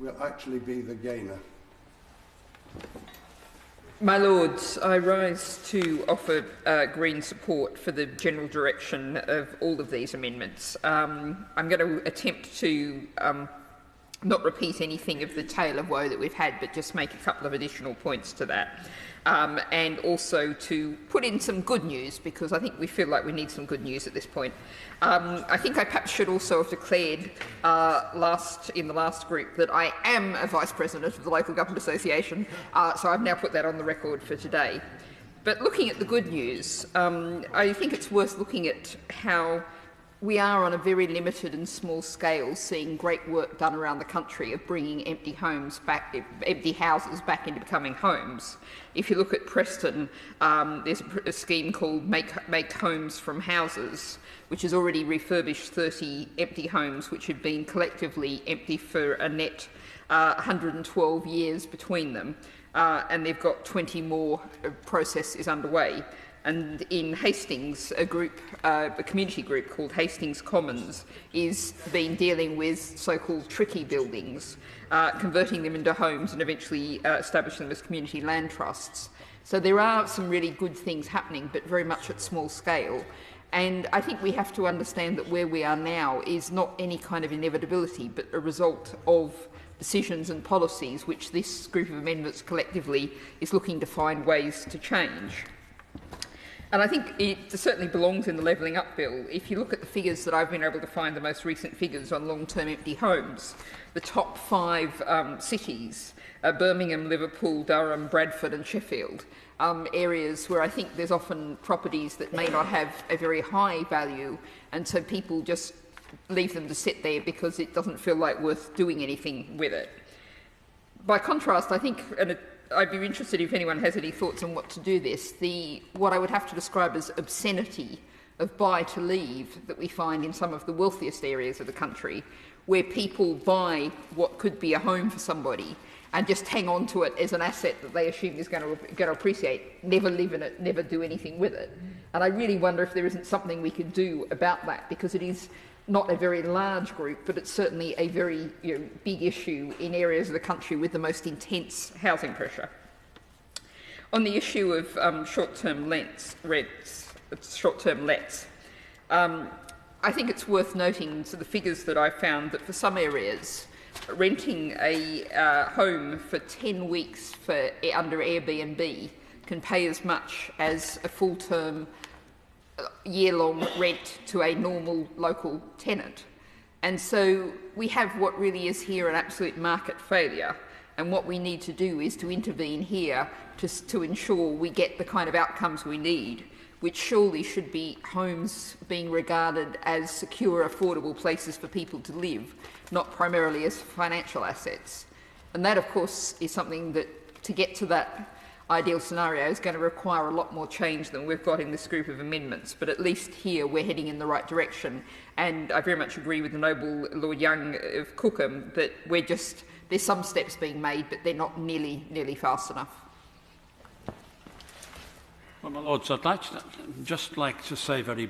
will actually be the gainer. My Lords, I rise to offer Green support for the general direction of all of these amendments. I'm going to attempt to not repeat anything of the tale of woe that we've had, but just make a couple of additional points to that. And also to put in some good news, because I think we feel like we need some good news at this point. I think I perhaps should also have declared in the last group that I am a Vice President of the Local Government Association, so I've now put that on the record for today. But looking at the good news, I think it's worth looking at how we are on a very limited and small scale seeing great work done around the country of bringing empty houses back into becoming homes. If you look at Preston, there's a scheme called Make Homes from Houses, which has already refurbished 30 empty homes which have been collectively empty for a net 112 years between them, and they've got 20 more. Process is underway. And in Hastings, a community group called Hastings Commons is been dealing with so-called tricky buildings, converting them into homes and eventually establishing them as community land trusts. So there are some really good things happening, but very much at small scale. And I think we have to understand that where we are now is not any kind of inevitability, but a result of decisions and policies which this group of amendments collectively is looking to find ways to change. And I think it certainly belongs in the Levelling Up Bill. If you look at the figures that I've been able to find, the most recent figures on long-term empty homes, the top 5 cities, Birmingham, Liverpool, Durham, Bradford and Sheffield, areas where I think there's often properties that may not have a very high value, and so people just leave them to sit there because it doesn't feel like worth doing anything with it. By contrast, I think, and I'd be interested if anyone has any thoughts on what to do what I would have to describe as obscenity of buy to leave that we find in some of the wealthiest areas of the country, where people buy what could be a home for somebody and just hang on to it as an asset that they assume is going to appreciate, never live in it, never do anything with it. And I really wonder if there isn't something we could do about that, because it is not a very large group, but it's certainly a very big issue in areas of the country with the most intense housing pressure. On the issue of short-term lets, I think it's worth noting the figures that I found that for some areas, renting a home for 10 weeks under Airbnb can pay as much as a full-term year-long rent to a normal local tenant. And so we have what really is here an absolute market failure, and what we need to do is to intervene here to ensure we get the kind of outcomes we need, which surely should be homes being regarded as secure, affordable places for people to live, not primarily as financial assets. And that, of course, is something that, to get to that ideal scenario, is going to require a lot more change than we've got in this group of amendments, but at least here we're heading in the right direction. And I very much agree with the noble Lord Young of Cookham that there's some steps being made, but they're not nearly fast enough. Well, my Lords, I'd just like to say very